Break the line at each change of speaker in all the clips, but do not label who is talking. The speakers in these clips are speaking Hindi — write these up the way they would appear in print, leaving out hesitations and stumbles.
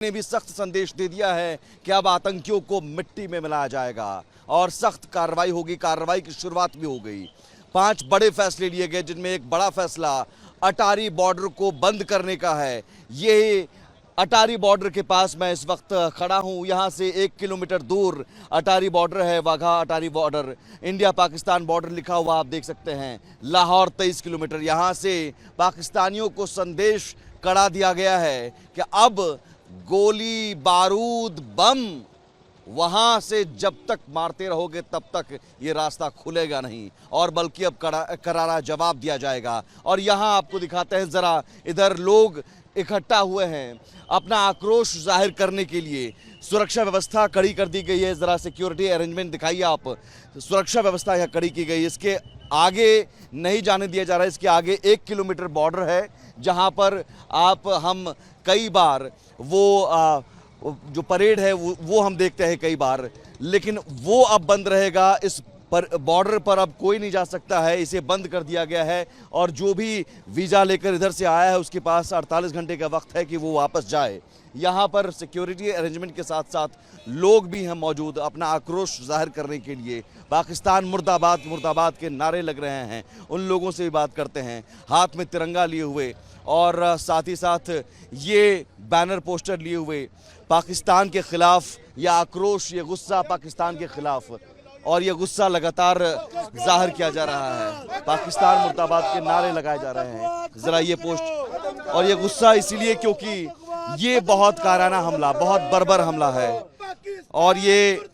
ने भी सख्त संदेश दे दिया है कि अब आतंकियों को मिट्टी में मिलाया जाएगा और सख्त कार्रवाई होगी। कार्रवाई की शुरुआत भी हो गई। 5 बड़े फैसले लिए गए, जिनमें एक बड़ा फैसला अटारी बॉर्डर को बंद करने का है। ये अटारी बॉर्डर के पास मैं इस वक्त खड़ा हूं। यहां से 1 किलोमीटर दूर अटारी बॉर्डर है, Wagah Attari border. India Pakistan border लिखा हुआ आप देख सकते हैं। लाहौर 23 किलोमीटर। यहां से पाकिस्तानियों को संदेश कड़ा दिया गया है कि अब गोली बारूद बम वहां से जब तक मारते रहोगे तब तक ये रास्ता खुलेगा नहीं, और बल्कि अब करारा जवाब दिया जाएगा। और यहां आपको दिखाते हैं जरा, इधर लोग इकट्ठा हुए हैं अपना आक्रोश जाहिर करने के लिए। सुरक्षा व्यवस्था कड़ी कर दी गई है। जरा सिक्योरिटी अरेंजमेंट दिखाइए आप। सुरक्षा व्यवस्था यहाँ कड़ी की गई है। इसके आगे नहीं जाने दिया जा रहा है। इसके आगे 1 किलोमीटर बॉर्डर है, जहां पर हम कई बार जो परेड है वो हम देखते हैं कई बार, लेकिन वो अब बंद रहेगा। इस पर बॉर्डर पर अब कोई नहीं जा सकता है, इसे बंद कर दिया गया है। और जो भी वीज़ा लेकर इधर से आया है उसके पास 48 घंटे का वक्त है कि वो वापस जाए। यहाँ पर सिक्योरिटी अरेंजमेंट के साथ साथ लोग भी हैं मौजूद अपना आक्रोश जाहिर करने के लिए। पाकिस्तान मुर्दाबाद मुर्दाबाद के नारे लग रहे हैं। उन लोगों से भी बात करते हैं हाथ में तिरंगा लिए हुए, और साथ ही साथ ये बैनर पोस्टर लिए हुए पाकिस्तान के खिलाफ। यह आक्रोश, ये गुस्सा पाकिस्तान के खिलाफ, और ये गुस्सा लगातार जाहिर किया जा रहा है। पाकिस्तान मुर्दाबाद के नारे लगाए जा रहे हैं। जरा ये पोस्ट, और ये गुस्सा इसीलिए क्योंकि ये बहुत काराना हमला, बहुत बर्बर हमला है। और ये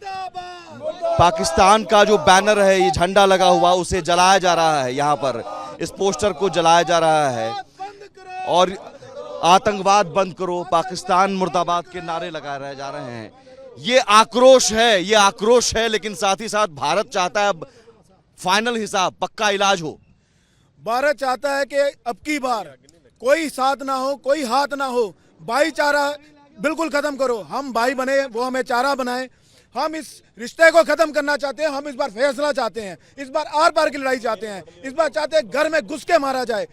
पाकिस्तान का जो बैनर है, ये झंडा लगा हुआ, उसे जलाया जा रहा है। यहाँ पर इस पोस्टर को जलाया जा रहा है और आतंकवाद बंद करो, पाकिस्तान मुर्दाबाद के नारे लगाए जा रहे हैं। ये आक्रोश है, ये आक्रोश है। लेकिन साथ ही साथ भारत चाहता है अब फाइनल हिसाब, पक्का इलाज हो।
भारत चाहता है कि अब की बार कोई साथ ना हो, कोई हाथ ना हो, भाईचारा बिल्कुल खत्म करो। हम भाई बने, वो हमें चारा बनाए। हम इस रिश्ते को खत्म करना चाहते हैं। हम इस बार फैसला चाहते हैं, इस बार आर पार की लड़ाई चाहते हैं। इस बार चाहते हैं घर में घुस के मारा जाए।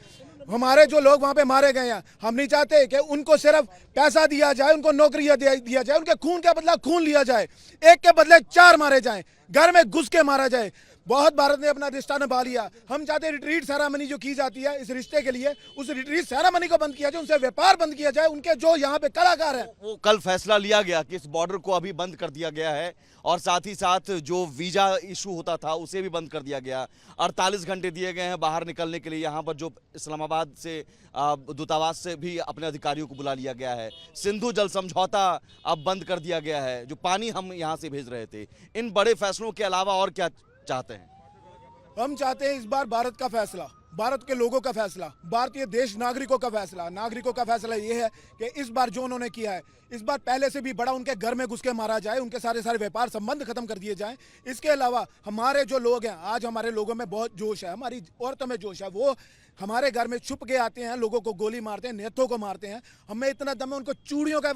हमारे जो लोग वहां पे मारे गए हैं, हम नहीं चाहते कि उनको सिर्फ पैसा दिया जाए, उनको नौकरियां दिया जाए, उनके खून के बदला खून लिया जाए, एक के बदले 4 मारे जाएं, घर में घुस के मारा जाए। बहुत भारत ने अपना रिश्ता निभा लिया। हम चाहते हैं रिट्रीट सेरेमनी जो की जाती है इस रिश्ते के लिए, उस रिट्रीट सेरेमनी को बंद किया जाए, उनसे व्यापार बंद किया जाए। उनके जो यहाँ पे कलाकार हैं,
वो कल फैसला लिया गया कि इस बॉर्डर को अभी बंद कर दिया गया है, और साथ ही साथ जो वीजा इशू होता था उसे भी बंद कर दिया गया। 48 घंटे दिए गए हैं बाहर निकलने के लिए। यहाँ पर जो इस्लामाबाद से दूतावास से भी अपने अधिकारियों को बुला लिया गया है। सिंधु जल समझौता अब बंद कर दिया गया है, जो पानी हम यहाँ से भेज रहे थे। इन बड़े फैसलों के अलावा और क्या चाहते हैं?
हम चाहते हैं इस बार भारत का फैसला, भारत के लोगों का फैसला, भारतीय देश नागरिकों का फैसला। नागरिकों का फैसला ये है कि इस बार जो उन्होंने किया है, इस बार पहले से भी बड़ा उनके घर में घुस के मारा जाए, उनके सारे व्यापार संबंध खत्म कर दिए जाएं। इसके अलावा हमारे जो लोग हैं, आज हमारे लोगों में बहुत जोश है, हमारी औरतों में जोश है। वो हमारे घर में छुप के आते हैं, लोगों को गोली मारते हैं, नेतों को मारते हैं। हमें इतना दम है, उनको चूड़ियों का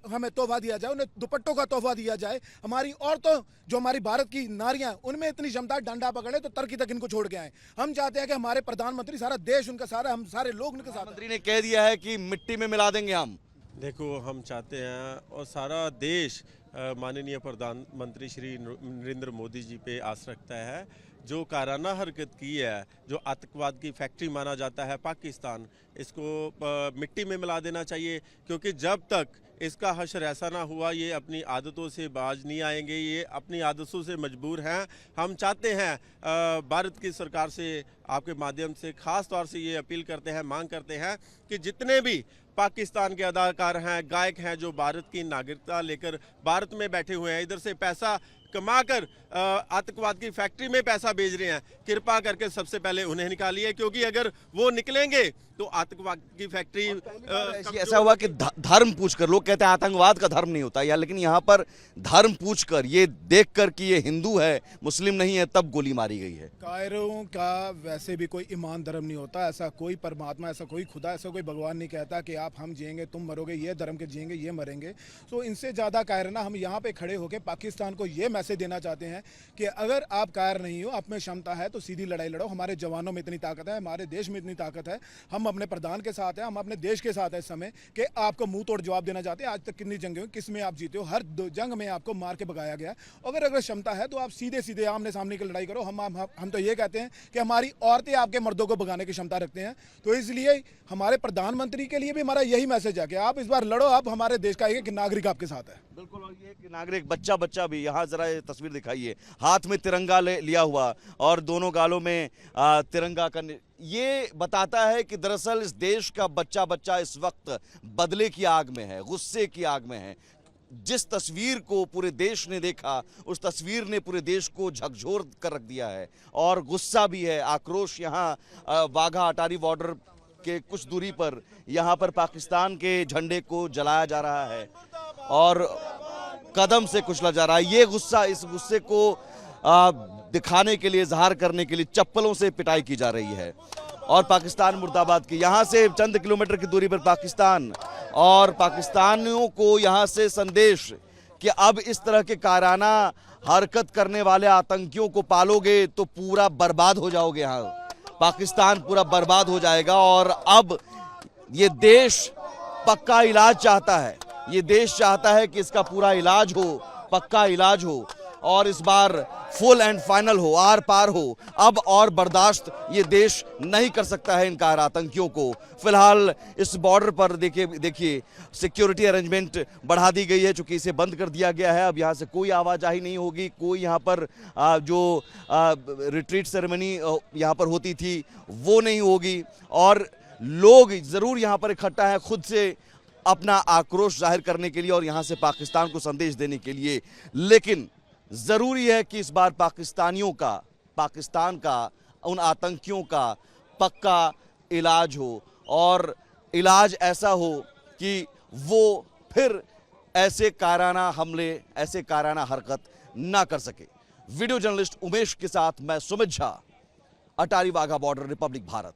हमें तोहफा दिया जाए, उन्हें दुपट्टों का तोहफा दिया जाए। हमारी औरतों, जो हमारी भारत की नारियां, उनमें इतनी क्षमता, डंडा पकड़े तो तरक्की तक इनको छोड़ के आए। हम चाहते हैं कि हमारे प्रधानमंत्री, सारा देश उनका सारा, हम सारे लोग उनके साथ।
मंत्री ने कह दिया है कि मिट्टी में मिला देंगे हम।
देखो, हम चाहते हैं और सारा देश माननीय प्रधानमंत्री श्री नरेंद्र मोदी जी पे आस रखता है। जो काराना हरकत की है, जो आतंकवाद की फैक्ट्री माना जाता है पाकिस्तान, इसको मिट्टी में मिला देना चाहिए। क्योंकि जब तक इसका हश्र ऐसा ना हुआ, ये अपनी आदतों से बाज नहीं आएंगे, ये अपनी आदतों से मजबूर हैं। हम चाहते हैं भारत की सरकार से, आपके माध्यम से ख़ास तौर से ये अपील करते हैं, मांग करते हैं कि जितने भी पाकिस्तान के अदाकार हैं, गायक हैं, जो भारत की नागरिकता लेकर भारत में बैठे हुए हैं, इधर से पैसा कमाकर आतंकवाद की फैक्ट्री में पैसा भेज रहे हैं, कृपा करके सबसे पहले उन्हें निकालिए। क्योंकि अगर वो निकलेंगे तो आतंकवाद की फैक्ट्री
ऐसा हुआ कि धर्म पूछकर, लोग कहते हैं आतंकवाद का धर्म नहीं होता यार, लेकिन यहाँ पर धर्म पूछकर, ये देखकर कि ये हिंदू है मुस्लिम नहीं है, तब गोली मारी गई है।
कायरों का वैसे भी कोई ईमान धर्म नहीं होता। ऐसा कोई परमात्मा, ऐसा कोई खुदा, ऐसा कोई भगवान नहीं कहता कि आप हम जिएंगे तुम मरोगे, ये धर्म के जिएंगे ये मरेंगे। तो इनसे ज़्यादा कायरना हम यहाँ पे खड़े होकर पाकिस्तान को ये मैसेज देना चाहते हैं कि अगर आप कायर नहीं हो, आप में क्षमता है तो सीधी लड़ाई लड़ो। हमारे जवानों में इतनी ताकत है, हमारे देश में इतनी ताकत है। हम अपने प्रधान के साथ हैं, हम अपने देश के साथ हैं इस समय कि आपको मुंह तोड़ जवाब देना चाहते हैं। आज तक कितनी जंगें हुई, किस में आप जीते हो, हर जंग में आपको मार के भगाया गया। अगर क्षमता है तो आप सीधे सीधे आमने सामने की लड़ाई करो। हम तो ये कहते हैं कि हमारी औरतें आपके मर्दों को भगाने की क्षमता रखते हैं। तो इसलिए हमारे प्रधानमंत्री के लिए भी हमारा यही मैसेज है कि आप इस बार लड़ो, आप हमारे देश का एक नागरिक आपके साथ है।
बिल्कुल। और ये नागरिक बच्चा भी, यहाँ जरा ये तस्वीर दिखाइए, हाथ में तिरंगा लिया हुआ और दोनों गालों में तिरंगा का, ये बताता है कि दरअसल इस देश का बच्चा इस वक्त बदले की आग में है, गुस्से की आग में है। जिस तस्वीर को पूरे देश ने देखा, उस तस्वीर ने पूरे देश को झकझोर कर रख दिया है और गुस्सा भी है, आक्रोश। यहाँ वाघा अटारी बॉर्डर के कुछ दूरी पर यहाँ पर पाकिस्तान के झंडे को जलाया जा रहा है और कदम से कुचला जा रहा है। ये गुस्सा, इस गुस्से को दिखाने के लिए, इजहार करने के लिए चप्पलों से पिटाई की जा रही है और पाकिस्तान मुर्दाबाद की। यहाँ से चंद किलोमीटर की दूरी पर पाकिस्तान, और पाकिस्तानियों को यहाँ से संदेश कि अब इस तरह के कायराना हरकत करने वाले आतंकियों को पालोगे तो पूरा बर्बाद हो जाओगे। यहाँ पाकिस्तान पूरा बर्बाद हो जाएगा और अब ये देश पक्का इलाज चाहता है। ये देश चाहता है कि इसका पूरा इलाज हो, पक्का इलाज हो और इस बार फुल एंड फाइनल हो, आर पार हो। अब और बर्दाश्त ये देश नहीं कर सकता है इन कायर आतंकियों को। फिलहाल इस बॉर्डर पर देखिए सिक्योरिटी अरेंजमेंट बढ़ा दी गई है, चूंकि इसे बंद कर दिया गया है। अब यहाँ से कोई आवाजाही नहीं होगी, कोई यहाँ पर जो रिट्रीट सेरेमनी यहाँ पर होती थी वो नहीं होगी और लोग जरूर यहाँ पर इकट्ठा है खुद से अपना आक्रोश जाहिर करने के लिए और यहाँ से पाकिस्तान को संदेश देने के लिए। लेकिन जरूरी है कि इस बार पाकिस्तान का, उन आतंकियों का पक्का इलाज हो और इलाज ऐसा हो कि वो फिर ऐसे कायराना हमले, ऐसे कायराना हरकत ना कर सके। वीडियो जर्नलिस्ट उमेश के साथ मैं सुमित झा, अटारी वाघा बॉर्डर, रिपब्लिक भारत।